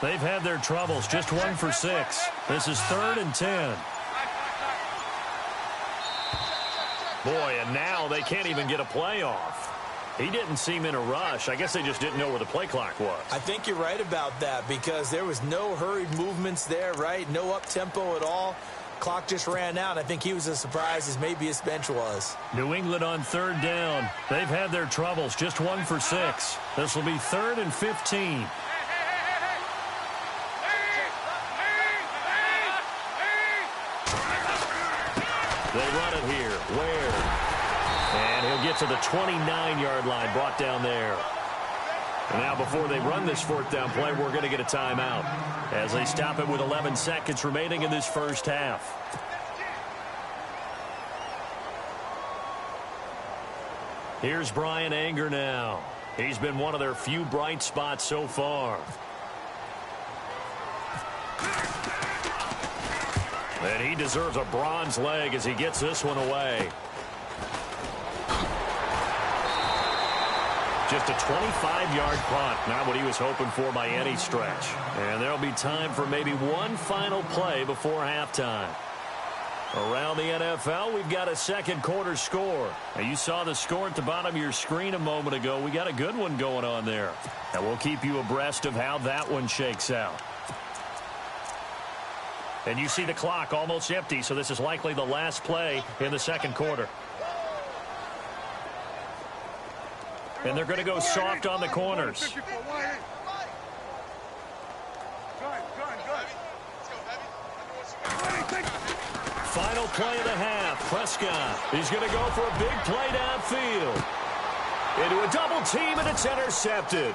They've had their troubles, just 1 for 6. This is 3rd and 10. Boy, and now they can't even get a play off. He didn't seem in a rush. I guess they just didn't know where the play clock was. I think you're right about that because there was no hurried movements there, right? No up-tempo at all. Clock just ran out. I think he was as surprised as maybe his bench was. New England on 3rd down. They've had their troubles, just 1 for 6. This will be 3rd and 15. They run it here. Where? And he'll get to the 29-yard line, brought down there. And now before they run this 4th down play, we're going to get a timeout as they stop it with 11 seconds remaining in this first half. Here's Brian Anger now. He's been one of their few bright spots so far. And he deserves a bronze leg as he gets this one away. Just a 25-yard punt, not what he was hoping for by any stretch. And there'll be time for maybe one final play before halftime. Around the NFL, we've got a second quarter score. Now, you saw the score at the bottom of your screen a moment ago. We got a good one going on there. And we'll keep you abreast of how that one shakes out. And you see the clock almost empty, so this is likely the last play in the second quarter. And they're going to go soft on the corners. Final play of the half. Prescott. He's going to go for a big play downfield. Into a double team, and it's intercepted.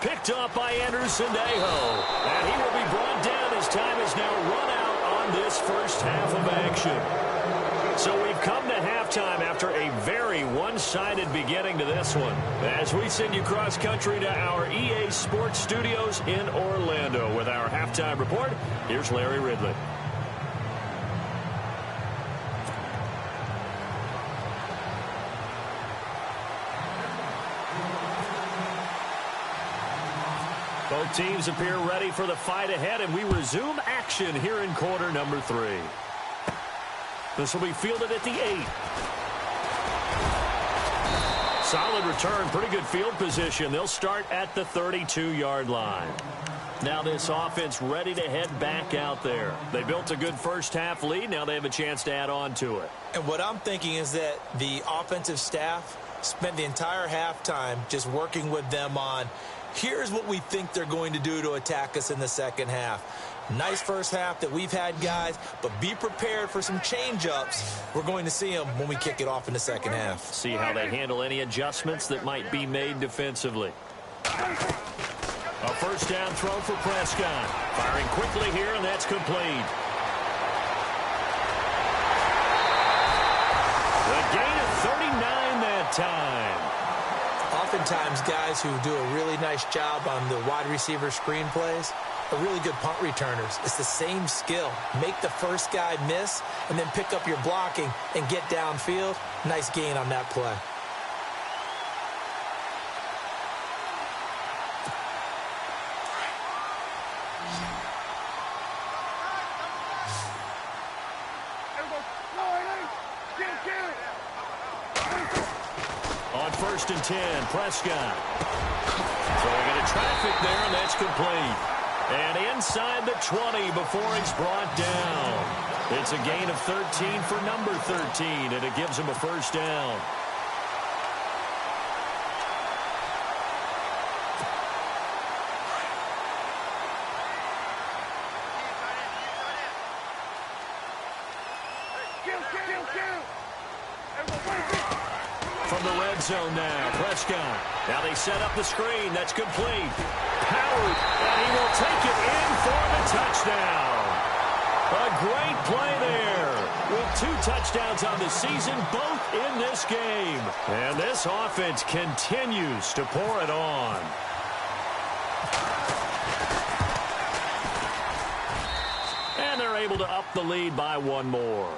Picked up by Anderson Aho. And he will be brought down as time is now run out on this first half of action. So we've come to halftime after a very one-sided beginning to this one. As we send you cross-country to our EA Sports Studios in Orlando with our halftime report, here's Larry Ridley. Both teams appear ready for the fight ahead, and we resume action here in quarter number 3. This will be fielded at the 8. Solid return, pretty good field position. They'll start at the 32-yard line. Now this offense ready to head back out there. They built a good first half lead. Now they have a chance to add on to it. And what I'm thinking is that the offensive staff spent the entire halftime just working with them on, here's what we think they're going to do to attack us in the second half. Nice first half that we've had, guys, but be prepared for some change-ups. We're going to see them when we kick it off in the second half. See how they handle any adjustments that might be made defensively. A first down throw for Prescott. Firing quickly here, and that's complete. The gain of 39 that time. Oftentimes, guys who do a really nice job on the wide receiver screen plays are really good punt returners. It's the same skill. Make the first guy miss and then pick up your blocking and get downfield. Nice gain on that play. On 1st and 10, Prescott. Throwing into traffic there, and that's complete. And inside the 20 before it's brought down. It's a gain of 13 for number 13, and it gives him a first down. From the red zone now, Prescott. Now they set up the screen. That's complete. Howard, and he will take it in for the touchdown. A great play there. With 2 touchdowns on the season, both in this game. And this offense continues to pour it on. And they're able to up the lead by 1 more.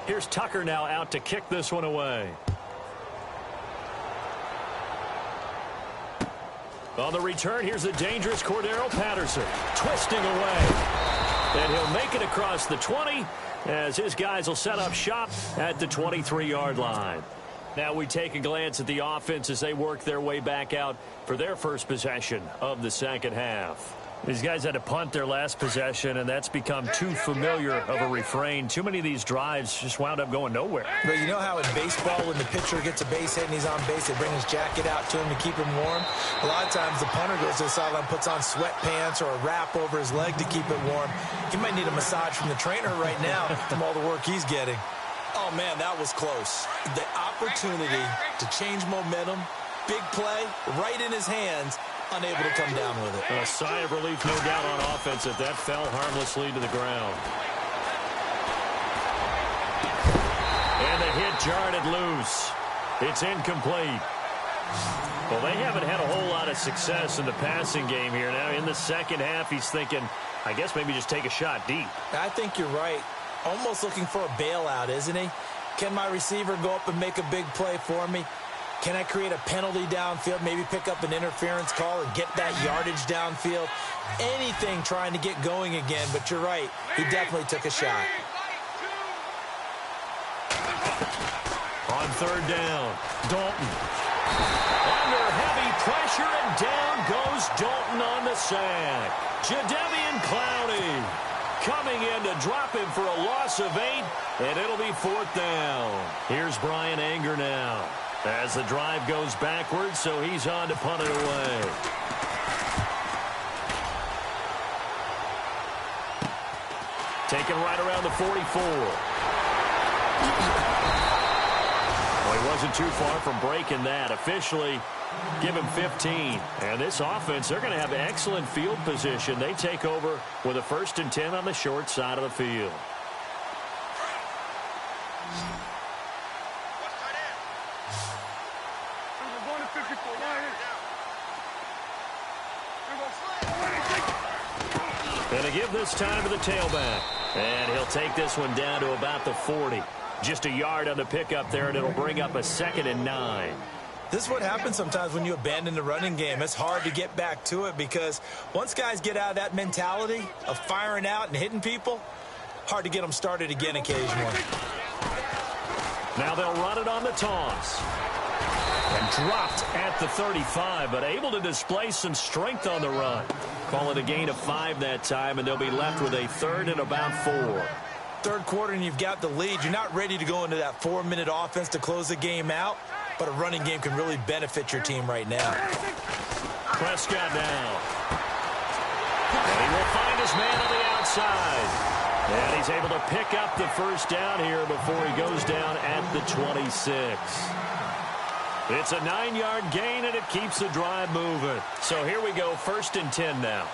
Here's Tucker now out to kick this one away. On the return, here's the dangerous Cordero Patterson, twisting away. And he'll make it across the 20 as his guys will set up shop at the 23-yard line. Now we take a glance at the offense as they work their way back out for their first possession of the second half. These guys had to punt their last possession, and that's become too familiar of a refrain. Too many of these drives just wound up going nowhere. But you know how in baseball, when the pitcher gets a base hit and he's on base, they bring his jacket out to him to keep him warm? A lot of times the punter goes to the sideline, puts on sweatpants or a wrap over his leg to keep it warm. He might need a massage from the trainer right now from all the work he's getting. Oh, man, that was close. The opportunity to change momentum, big play, right in his hands, unable to come down with it. A sigh of relief, no doubt, on offense if that fell harmlessly to the ground. And the hit jarred it loose. It's incomplete. Well, they haven't had a whole lot of success in the passing game here. Now, in the second half, he's thinking, I guess maybe just take a shot deep. I think you're right. Almost looking for a bailout, isn't he? Can my receiver go up and make a big play for me? Can I create a penalty downfield, maybe pick up an interference call and get that yardage downfield? Anything trying to get going again, but you're right. He definitely took a shot. On third down, Dalton. Under heavy pressure, and down goes Dalton on the sack. Jadeveon Clowney coming in to drop him for a loss of 8, and it'll be fourth down. Here's Brian Anger now, as the drive goes backwards, so he's on to punt it away. Taken right around the 44. Well, he wasn't too far from breaking that. Officially, give him 15. And this offense, they're going to have excellent field position. They take over with a 1st and 10 on the short side of the field. And a give this time to the tailback. And he'll take this one down to about the 40. Just a yard on the pickup there, and it'll bring up a 2nd and 9. This is what happens sometimes when you abandon the running game. It's hard to get back to it because once guys get out of that mentality of firing out and hitting people, hard to get them started again occasionally. Now they'll run it on the toss. And dropped at the 35, but able to display some strength on the run. Call it a gain of 5 that time, and they'll be left with a 3rd and about 4. Third quarter and you've got the lead. You're not ready to go into that 4-minute offense to close the game out, but a running game can really benefit your team right now. Prescott now. And he will find his man on the outside. And he's able to pick up the first down here before he goes down at the 26. It's a 9-yard gain, and it keeps the drive moving. So here we go, 1st and 10 now.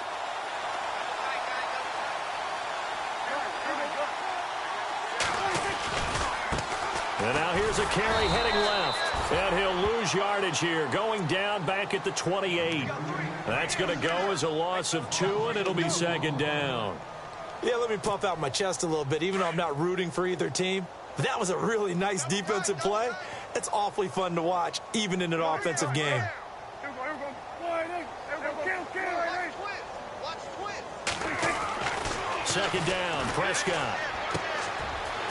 And now here's a carry heading left. And he'll lose yardage here, going down back at the 28. That's going to go as a loss of 2, and it'll be 2nd down. Yeah, let me puff out my chest a little bit, even though I'm not rooting for either team. That was a really nice defensive play. It's awfully fun to watch, even in an offensive game. Second down, Prescott.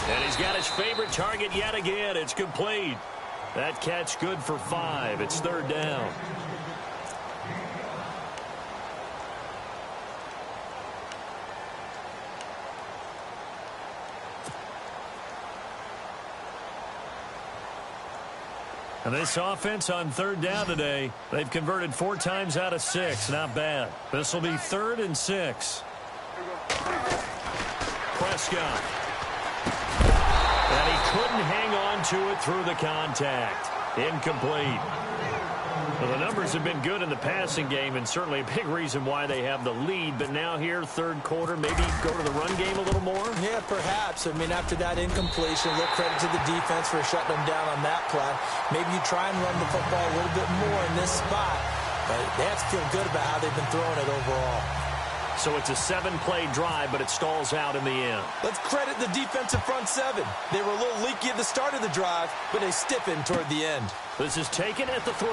And he's got his favorite target yet again. It's complete. That catch good for 5. It's 3rd down. And this offense on 3rd down today, they've converted 4 times out of 6. Not bad. This will be 3rd and 6. Prescott. And he couldn't hang on to it through the contact. Incomplete. Well, the numbers have been good in the passing game, and certainly a big reason why they have the lead. But now here, 3rd quarter, maybe go to the run game a little more? Yeah, perhaps. I mean, after that incompletion, a little credit to the defense for shutting them down on that play. Maybe you try and run the football a little bit more in this spot. But they have to feel good about how they've been throwing it overall. So it's a 7-play drive, but it stalls out in the end. Let's credit the defensive front 7. They were a little leaky at the start of the drive, but they stiffened toward the end. This is taken at the 3.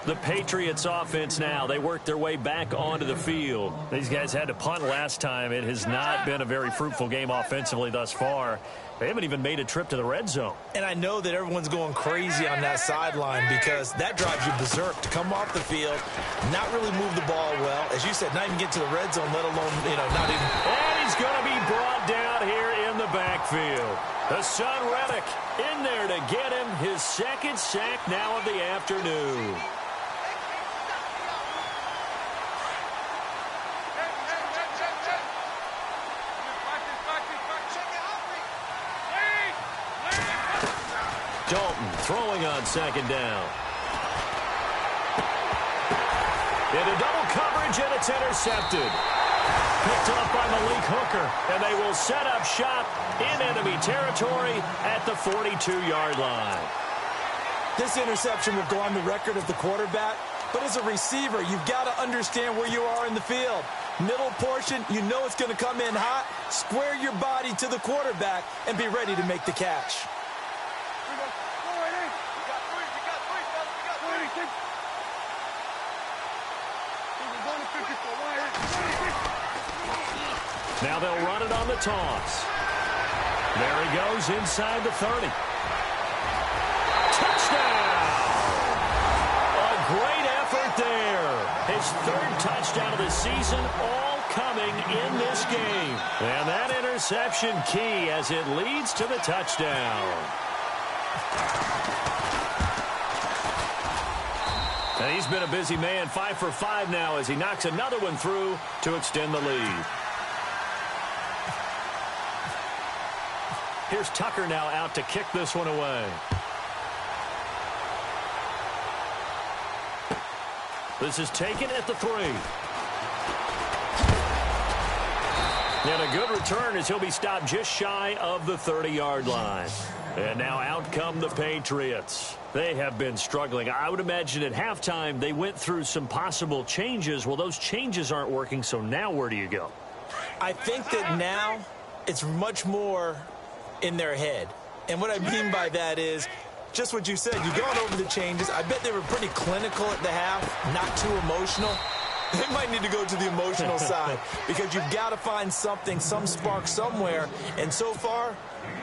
The Patriots offense now, they work their way back onto the field. These guys had to punt last time. It has not been a very fruitful game offensively thus far. They haven't even made a trip to the red zone. And I know that everyone's going crazy on that sideline because that drives you berserk to come off the field, not really move the ball well. As you said, not even get to the red zone, let alone, not even. And he's going to be brought down here in the backfield. The son Reddick in there to get him his second sack now of the afternoon. Dalton throwing on second down. Into double coverage, and it's intercepted. Picked up by Malik Hooker, and they will set up shop in enemy territory at the 42-yard line. This interception will go on the record of the quarterback, but as a receiver, you've got to understand where you are in the field. Middle portion, you know it's going to come in hot. Square your body to the quarterback and be ready to make the catch. Now they'll run it on the toss. There he goes inside the 30. Touchdown! A great effort there. His third touchdown of the season, all coming in this game. And that interception key as it leads to the touchdown. And he's been a busy man, 5 for 5 now as he knocks another one through to extend the lead. Here's Tucker now out to kick this one away. This is taken at the 3. And a good return as he'll be stopped just shy of the 30-yard line. And now out come the Patriots. They have been struggling. I would imagine at halftime they went through some possible changes. Well, those changes aren't working, so now where do you go? I think that now it's much more in their head. And what I mean by that is just what you said. You've gone over the changes. I bet they were pretty clinical at the half, not too emotional. They might need to go to the emotional side because you've got to find something, some spark somewhere. And so far,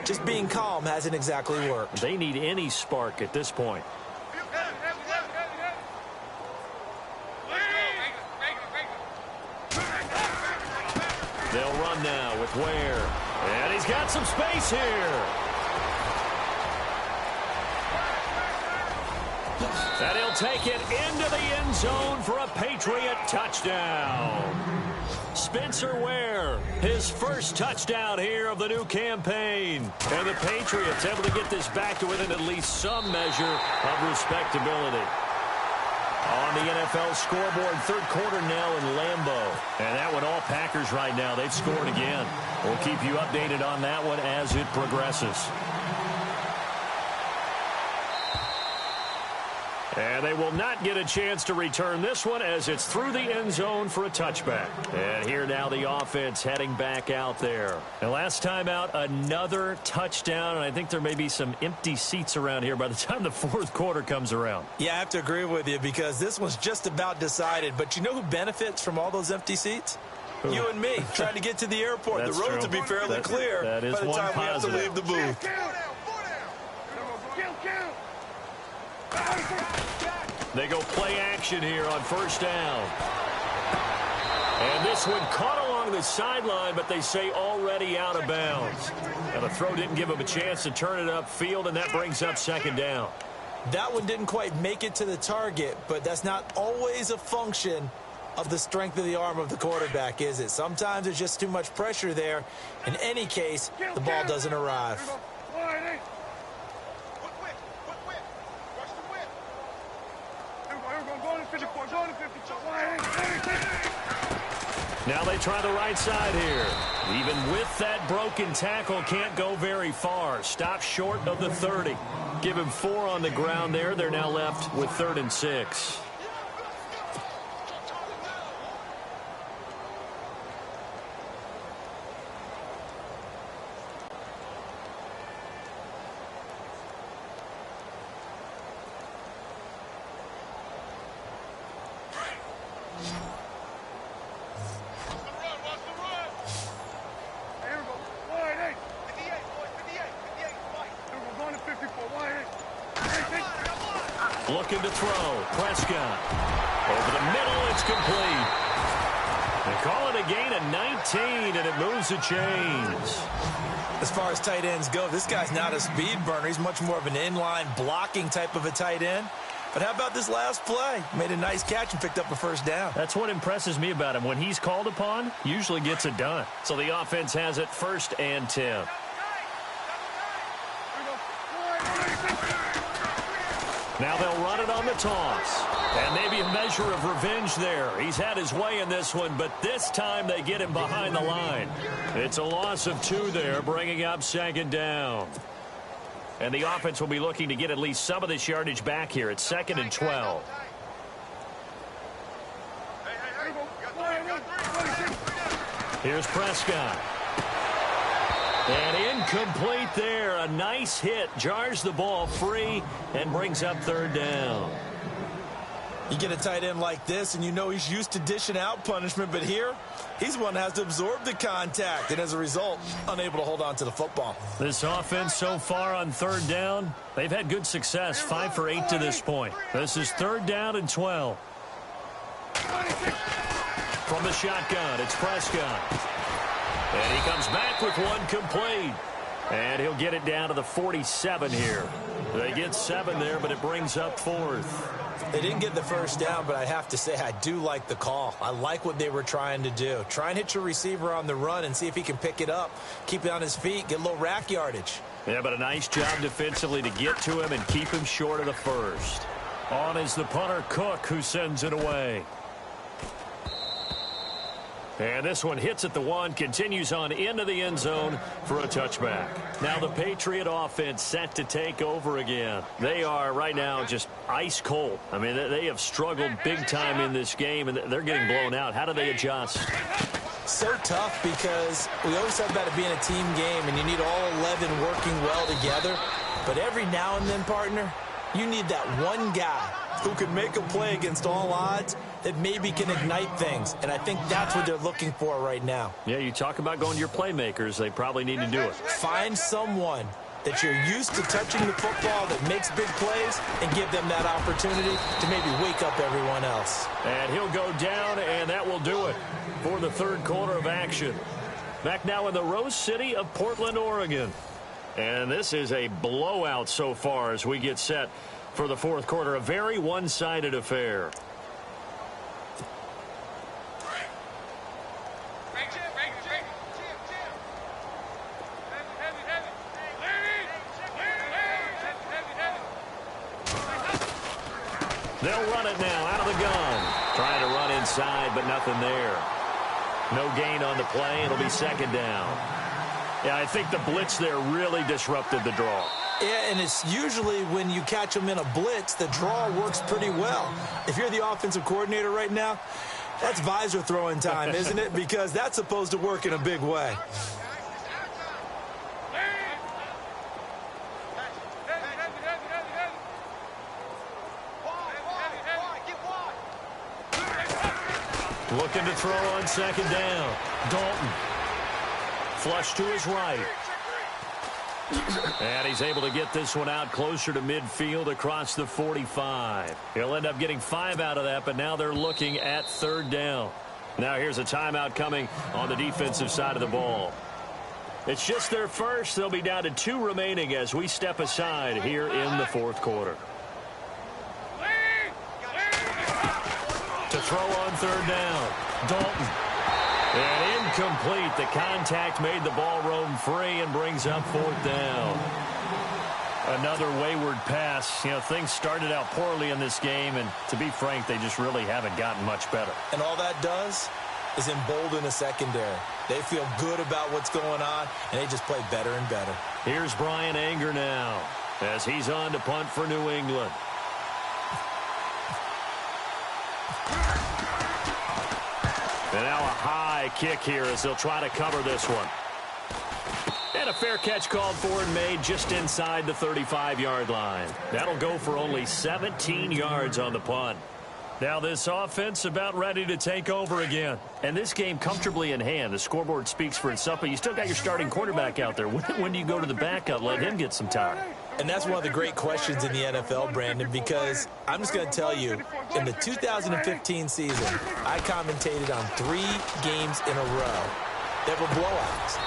just being calm hasn't exactly worked. They need any spark at this point. They'll run now with Ware. And he's got some space here. And he'll take it into the end zone for a Patriot touchdown. Spencer Ware, his first touchdown here of the new campaign. And the Patriots able to get this back to within at least some measure of respectability. On the NFL scoreboard, third quarter now in Lambeau. And that one, all Packers right now. They've scored again. We'll keep you updated on that one as it progresses. And they will not get a chance to return this one as it's through the end zone for a touchback. And here now the offense heading back out there. And last time out, another touchdown. And I think there may be some empty seats around here by the time the fourth quarter comes around. Yeah, I have to agree with you because this one's just about decided. But you know who benefits from all those empty seats? Who? You and me, trying to get to the airport. The roads will be fairly clear by the time we have to leave the booth. They go play action here on first down. And this one caught along the sideline, but they say already out of bounds. And the throw didn't give him a chance to turn it upfield, and that brings up second down. That one didn't quite make it to the target, but that's not always a function of the strength of the arm of the quarterback, is it? Sometimes there's just too much pressure there. In any case, the ball doesn't arrive. Now they try the right side here. Even with that broken tackle, can't go very far. Stop short of the 30. Give him 4 on the ground there. They're now left with 3rd and 6. Looking to throw. Prescott. Over the middle, it's complete. They call it a gain of 19, and it moves the chains. As far as tight ends go, this guy's not a speed burner. He's much more of an inline blocking type of a tight end. But how about this last play? Made a nice catch and picked up a first down. That's what impresses me about him. When he's called upon, usually gets it done. So the offense has it 1st and 10. Now they'll run it on the toss. And maybe a measure of revenge there. He's had his way in this one, but this time they get him behind the line. It's a loss of 2 there, bringing up 2nd down. And the offense will be looking to get at least some of this yardage back here. It's 2nd and 12. Here's Prescott. And incomplete there. A nice hit. Jars the ball free and brings up 3rd down. You get a tight end like this, and you know he's used to dishing out punishment, but here, he's one that has to absorb the contact, and as a result, unable to hold on to the football. This offense so far on 3rd down, they've had good success, 5 for 8 to this point. This is 3rd down and 12. From the shotgun, it's Prescott. And he comes back with one complete. And he'll get it down to the 47 here. They get 7 there, but it brings up 4th. They didn't get the first down, but I have to say I do like the call. I like what they were trying to do. Try and hit your receiver on the run and see if he can pick it up, keep it on his feet, get a little rack yardage. Yeah, but a nice job defensively to get to him and keep him short of the first. On is the punter, Cook, who sends it away. And this one hits at the 1, continues on into the end zone for a touchback. Now the Patriot offense set to take over again. They are right now just ice cold. I mean, they have struggled big time in this game, and they're getting blown out. How do they adjust? So tough because we always talk about it being a team game, and you need all 11 working well together. But every now and then, partner, you need that one guy who can make a play against all odds that maybe can ignite things. And I think that's what they're looking for right now. Yeah, you talk about going to your playmakers. They probably need to do it. Find someone that you're used to touching the football that makes big plays and give them that opportunity to maybe wake up everyone else. And he'll go down, and that will do it for the 3rd quarter of action. Back now in the Rose City of Portland, Oregon. And this is a blowout so far as we get set for the 4th quarter. A very one-sided affair. They'll run it now out of the gun. Trying to run inside, but nothing there. No gain on the play. It'll be 2nd down. Yeah, I think the blitz there really disrupted the draw. Yeah, and it's usually when you catch them in a blitz, the draw works pretty well. If you're the offensive coordinator right now, that's visor throwing time, isn't it? Because that's supposed to work in a big way. Looking to throw on 2nd down. Dalton. Flush to his right. And he's able to get this one out closer to midfield across the 45. He'll end up getting 5 out of that, but now they're looking at 3rd down. Now here's a timeout coming on the defensive side of the ball. It's just their first. They'll be down to 2 remaining as we step aside here in the 4th quarter. To throw on 3rd down. Dalton. And incomplete. The contact made the ball roam free and brings up 4th down. Another wayward pass. You know, things started out poorly in this game, and to be frank, they just really haven't gotten much better. And all that does is embolden a secondary. They feel good about what's going on, and they just play better and better. Here's Brian Anger now as he's on to punt for New England. And now a high kick here as they'll try to cover this one. And a fair catch called for and made just inside the 35-yard line. That'll go for only 17 yards on the punt. Now this offense about ready to take over again. And this game comfortably in hand. The scoreboard speaks for itself, but you still got your starting quarterback out there. When do you go to the backup? Let him get some time. And that's one of the great questions in the NFL, Brandon, because I'm just going to tell you, in the 2015 season, I commentated on 3 games in a row that were blowouts.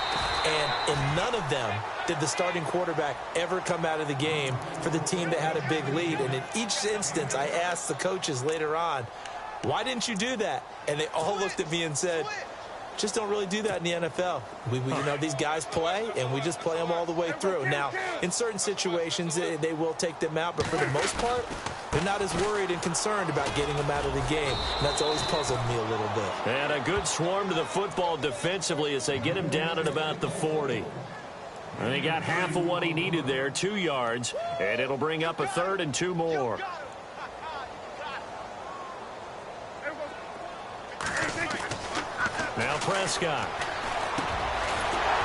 And in none of them did the starting quarterback ever come out of the game for the team that had a big lead. And in each instance, I asked the coaches later on, why didn't you do that? And they all looked at me and said, just don't really do that in the NFL. We you know, these guys play, and we just play them all the way through. Now, in certain situations, they will take them out, but for the most part, they're not as worried and concerned about getting them out of the game. And that's always puzzled me a little bit. And a good swarm to the football defensively as they get him down at about the 40. And he got half of what he needed there, 2 yards, and it'll bring up a 3rd and 2 more. Now Prescott.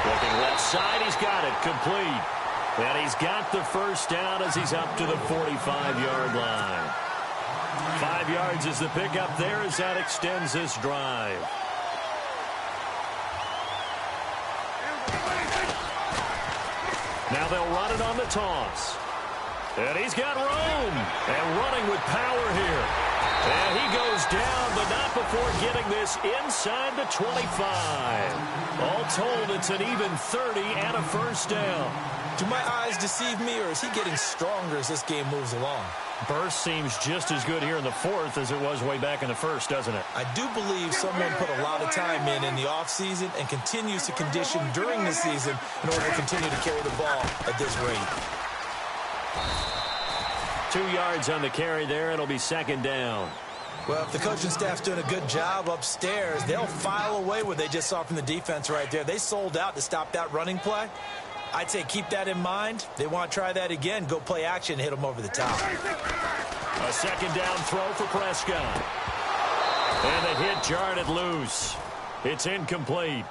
Looking left side, he's got it, complete. And he's got the first down as he's up to the 45-yard line. 5 yards is the pickup there as that extends this drive. Now they'll run it on the toss. And he's got room. And running with power here. And he goes down, but not before getting this inside the 25. All told, it's an even 30 and a first down. Do my eyes deceive me, or is he getting stronger as this game moves along? Burst seems just as good here in the 4th as it was way back in the 1st, doesn't it? I do believe someone put a lot of time in the offseason and continues to condition during the season in order to continue to carry the ball at this rate. 2 yards on the carry there. It'll be 2nd down. Well, if the coaching staff's doing a good job upstairs, they'll file away what they just saw from the defense right there. They sold out to stop that running play. I'd say keep that in mind. They want to try that again. Go play action, hit them over the top. A 2nd down throw for Prescott. And the hit jarred it loose. It's incomplete.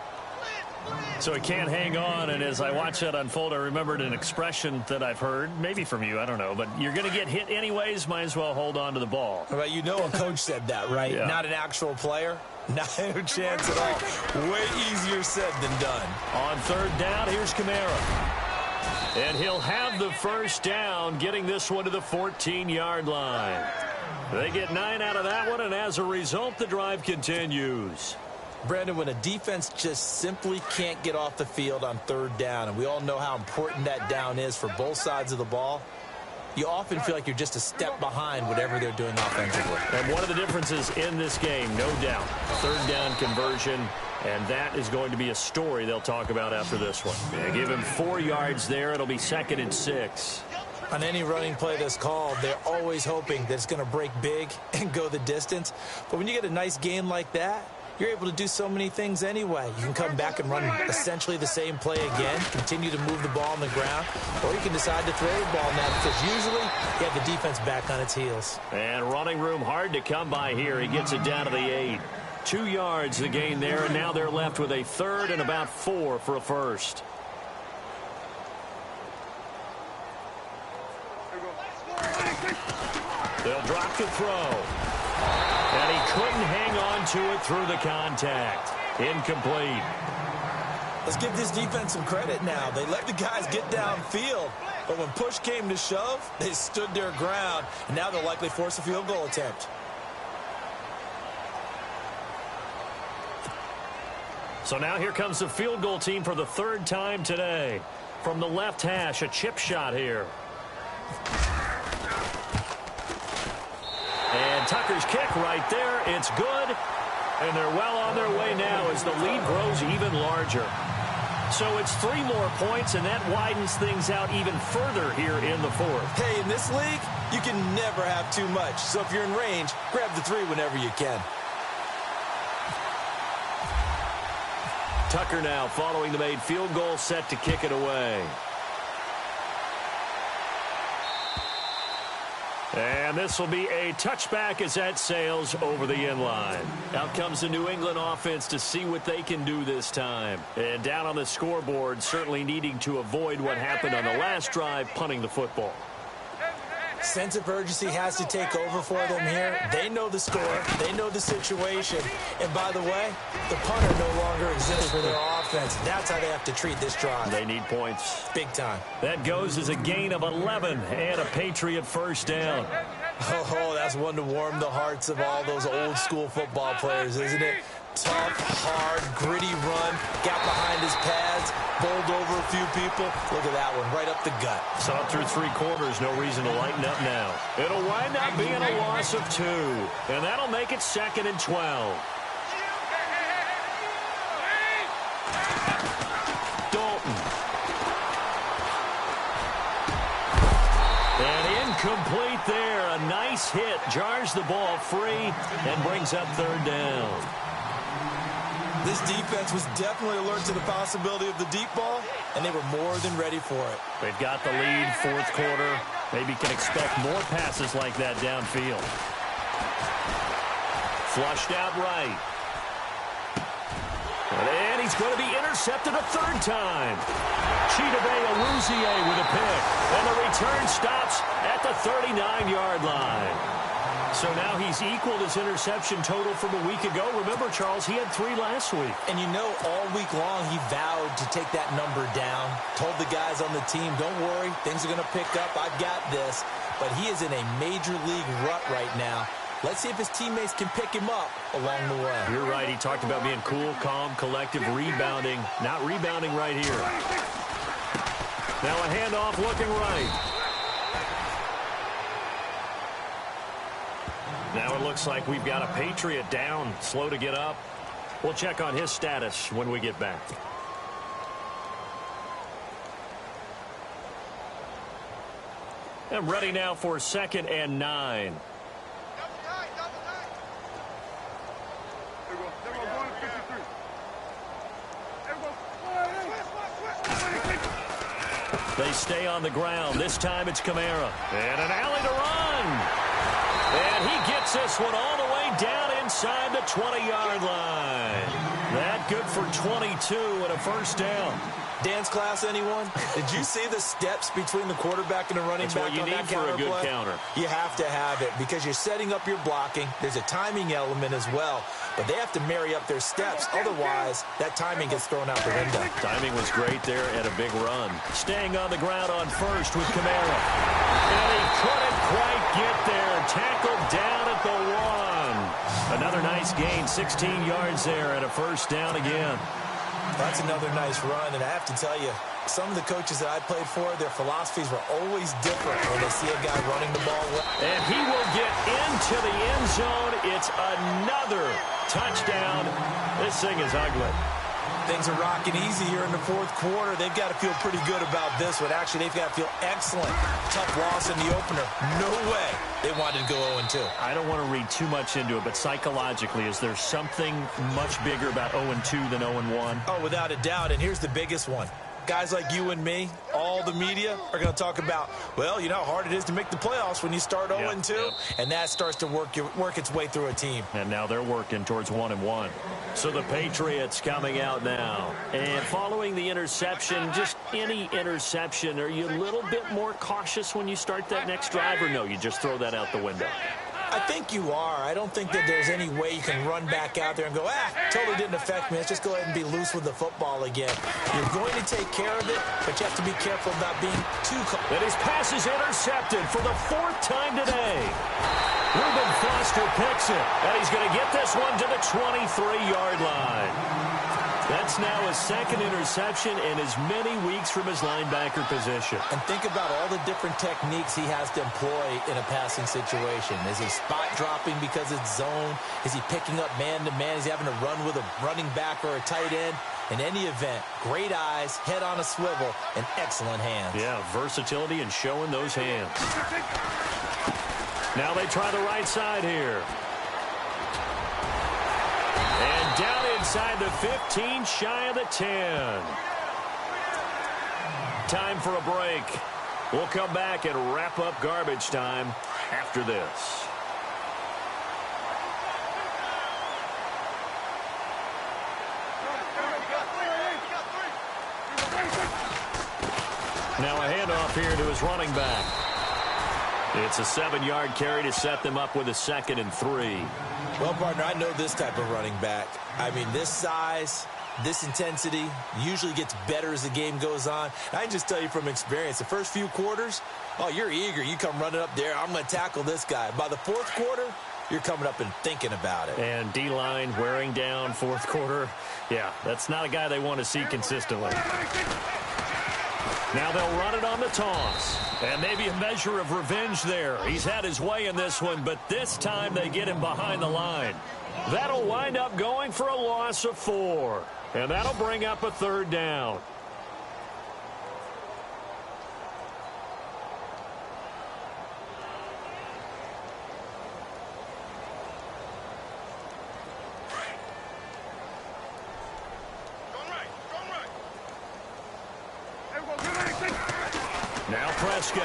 So he can't hang on, and as I watched that unfold, I remembered an expression that I've heard, maybe from you, I don't know, but you're going to get hit anyways, might as well hold on to the ball. Well, you know a coach said that, right? Yeah. Not an actual player. Not a chance at all. Way easier said than done. On 3rd down, here's Kamara. And he'll have the first down, getting this one to the 14-yard line. They get 9 out of that one, and as a result, the drive continues. Brandon, when a defense just simply can't get off the field on 3rd down, and we all know how important that down is for both sides of the ball, you often feel like you're just a step behind whatever they're doing offensively. And one of the differences in this game, no doubt, 3rd down conversion, and that is going to be a story they'll talk about after this one. They give him 4 yards there. It'll be 2nd and 6. On any running play that's called, they're always hoping that it's going to break big and go the distance. But when you get a nice game like that, you're able to do so many things anyway. You can come back and run essentially the same play again, continue to move the ball on the ground, or you can decide to throw the ball now because usually you have the defense back on its heels. And running room hard to come by here. He gets it down to the 8. 2 yards the gain there, and now they're left with a 3rd and about 4 for a first. They'll drop the throw. And he couldn't hang on to it through the contact. Incomplete. Let's give this defense some credit now. They let the guys get downfield, but when push came to shove, they stood their ground, and now they'll likely force a field goal attempt. So now here comes the field goal team for the 3rd time today. From the left hash, a chip shot here. And Tucker's kick right there. It's good. And they're well on their way now as the lead grows even larger. So it's 3 more points, and that widens things out even further here in the 4th. Hey, in this league, you can never have too much. So if you're in range, grab the 3 whenever you can. Tucker now following the made field goal, set to kick it away. And this will be a touchback as that sails over the end line. Out comes the New England offense to see what they can do this time. And down on the scoreboard, certainly needing to avoid what happened on the last drive, punting the football. Sense of urgency has to take over for them here. They know the score. They know the situation. And by the way, the punter no longer exists for their offense. That's how they have to treat this drive. They need points. Big time. That goes as a gain of 11 and a Patriot first down. Oh, that's one to warm the hearts of all those old school football players, isn't it? Tough, hard, gritty run, got behind his pads, bowled over a few people. Look at that one, right up the gut. Saw it through 3 quarters, no reason to lighten up now. It'll wind up being a loss of 2, and that'll make it 2nd and 12. Dalton. And incomplete there. A nice hit, jars the ball free, and brings up 3rd down. This defense was definitely alert to the possibility of the deep ball, and they were more than ready for it. They've got the lead, 4th quarter. Maybe can expect more passes like that downfield. Flushed out right. And he's going to be intercepted a 3rd time. Chidobe Awuzie with a pick. And the return stops at the 39-yard line. So now he's equaled his interception total from a week ago. Remember, Charles, he had 3 last week. And you know, all week long he vowed to take that number down. Told the guys on the team, don't worry, things are going to pick up. I've got this. But he is in a major league rut right now. Let's see if his teammates can pick him up along the way. You're right. He talked about being cool, calm, collective, rebounding. Not rebounding right here. Now a handoff looking right. Now it looks like we've got a Patriot down, slow to get up. We'll check on his status when we get back. I'm ready now for 2nd and 9. They stay on the ground. This time it's Kamara. And an alley to run. And he gets this one all the way down inside the 20-yard line. That good for 22 and a first down. Dance class, anyone? Did you see the steps between the quarterback and the running back on that counter play? That's what you need for a good counter. You have to have it because you're setting up your blocking. There's a timing element as well. But they have to marry up their steps. Otherwise, that timing gets thrown out the window. Timing was great there and a big run. Staying on the ground on first with Kamara. And he couldn't quite get there. Tackled down at the 1. Another nice gain, 16 yards there and a first down again. That's another nice run, and I have to tell you, some of the coaches that I played for, their philosophies were always different when they see a guy running the ball well. And he will get into the end zone. It's another touchdown. This thing is ugly. Things are rocking easy here in the 4th quarter. They've got to feel pretty good about this one. Actually, they've got to feel excellent. Tough loss in the opener. No way they wanted to go 0-2. I don't want to read too much into it, but psychologically, is there something much bigger about 0-2 than 0-1? Oh, without a doubt, and here's the biggest one. Guys like you and me, all the media, are going to talk about, well, you know how hard it is to make the playoffs when you start 0-2, yep. And that starts to work its way through a team. And now they're working towards 1-1. So the Patriots coming out now. And following the interception, just any interception, are you a little bit more cautious when you start that next drive, or no, you just throw that out the window? I think you are. I don't think that there's any way you can run back out there and go, totally didn't affect me. Let's just go ahead and be loose with the football again. You're going to take care of it, but you have to be careful about being too close. And his pass is intercepted for the 4th time today. Reuben Foster picks it, and he's going to get this one to the 23-yard line. That's now his 2nd interception in as many weeks from his linebacker position. And think about all the different techniques he has to employ in a passing situation. Is he spot dropping because it's zone? Is he picking up man-to-man? Is he having to run with a running back or a tight end? In any event, great eyes, head on a swivel, and excellent hands. Yeah, versatility and showing those hands. Now they try the right side here. And down inside the 15, shy of the 10. Time for a break. We'll come back and wrap up garbage time after this. Now a handoff here to his running back. It's a 7-yard carry to set them up with a 2nd and 3. Well, partner, I know this type of running back. I mean, this size, this intensity usually gets better as the game goes on. I can just tell you from experience, the first few quarters, oh, you're eager. You come running up there, I'm going to tackle this guy. By the fourth quarter, you're coming up and thinking about it. And D-line wearing down fourth quarter. Yeah, that's not a guy they want to see consistently. Now they'll run it on the toss. And maybe a measure of revenge there. He's had his way in this one, but this time they get him behind the line. That'll wind up going for a loss of 4. And that'll bring up a 3rd down. Now Prescott.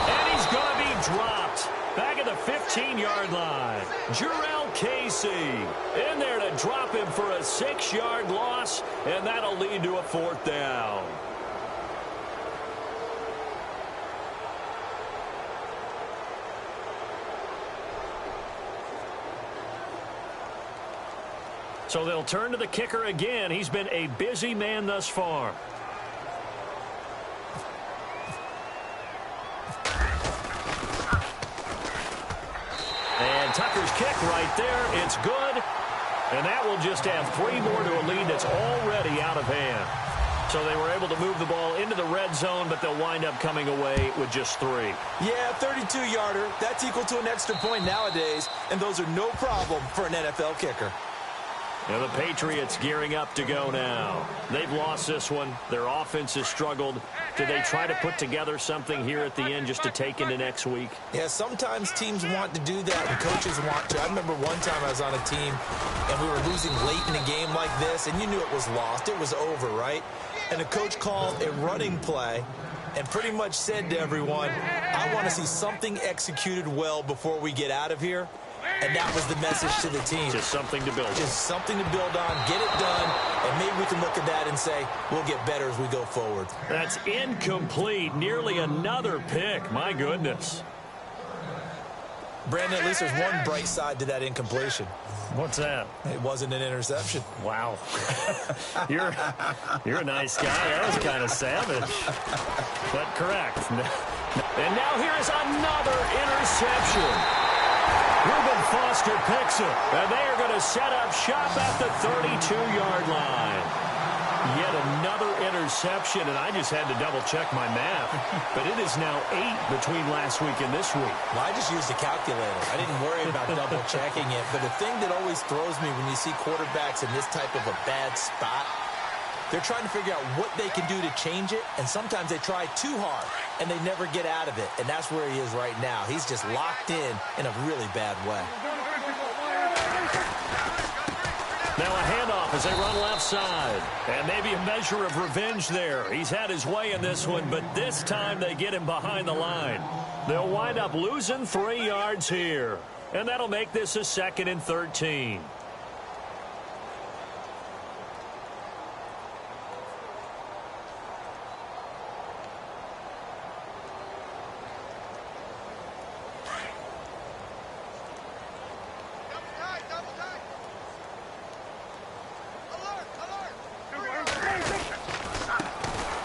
And he's going to be dropped. Back at the 15-yard line. Jurrell Casey in there to drop him for a 6-yard loss, and that'll lead to a 4th down. So they'll turn to the kicker again. He's been a busy man thus far. And Tucker's kick right there. It's good. And that will just have 3 more to a lead that's already out of hand. So they were able to move the ball into the red zone, but they'll wind up coming away with just 3. Yeah, 32-yarder. That's equal to an extra point nowadays, and those are no problem for an NFL kicker. And the Patriots gearing up to go now. They've lost this one. Their offense has struggled. Do they try to put together something here at the end just to take into next week? Yeah, sometimes teams want to do that and coaches want to. I remember one time I was on a team and we were losing late in a game like this, and you knew it was lost. It was over, right? And the coach called a running play and pretty much said to everyone, I want to see something executed well before we get out of here. And that was the message to the team. Just something to build on. Just something to build on, get it done, and maybe we can look at that and say, we'll get better as we go forward. That's incomplete. Nearly another pick. My goodness. Brandon, at least there's one bright side to that incompletion. What's that? It wasn't an interception. Wow. You're a nice guy. That was kind of savage. But correct. And now here's another interception. Reuben Foster picks it, and they are going to set up shop at the 32-yard line. Yet another interception, and I just had to double-check my math. But it is now 8 between last week and this week. Well, I just used a calculator. I didn't worry about double-checking it. But the thing that always throws me when you see quarterbacks in this type of a bad spot, they're trying to figure out what they can do to change it, and sometimes they try too hard, and they never get out of it. And that's where he is right now. He's just locked in a really bad way. Now a handoff as they run left side. And maybe a measure of revenge there. He's had his way in this one, but this time they get him behind the line. They'll wind up losing 3 yards here. And that'll make this a 2nd and 13.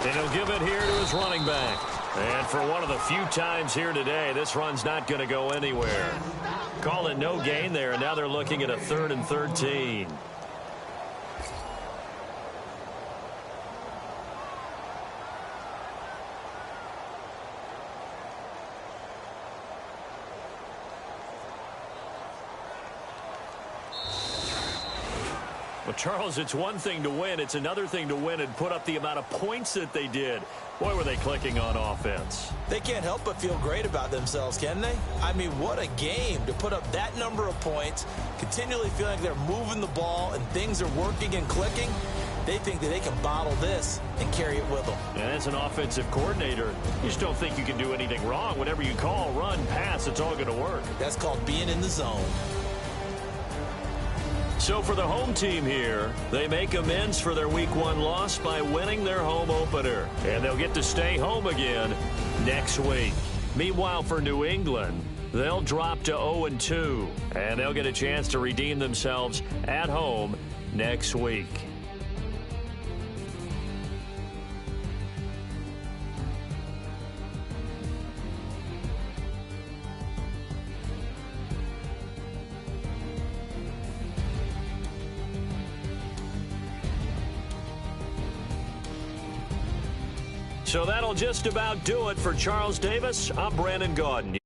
And he'll give it here to his running back. And for one of the few times here today, this run's not going to go anywhere. Call it no gain there, and now they're looking at a 3rd and 13. Well, Charles, it's one thing to win. It's another thing to win and put up the amount of points that they did. Boy, were they clicking on offense. They can't help but feel great about themselves, can they? I mean, what a game to put up that number of points, continually feeling like they're moving the ball and things are working and clicking. They think that they can bottle this and carry it with them. And as an offensive coordinator, you just don't think you can do anything wrong. Whatever you call, run, pass, it's all going to work. That's called being in the zone. So for the home team here, they make amends for their Week 1 loss by winning their home opener. And they'll get to stay home again next week. Meanwhile, for New England, they'll drop to 0-2, and they'll get a chance to redeem themselves at home next week. So that'll just about do it for Charles Davis. I'm Brandon Gaudin.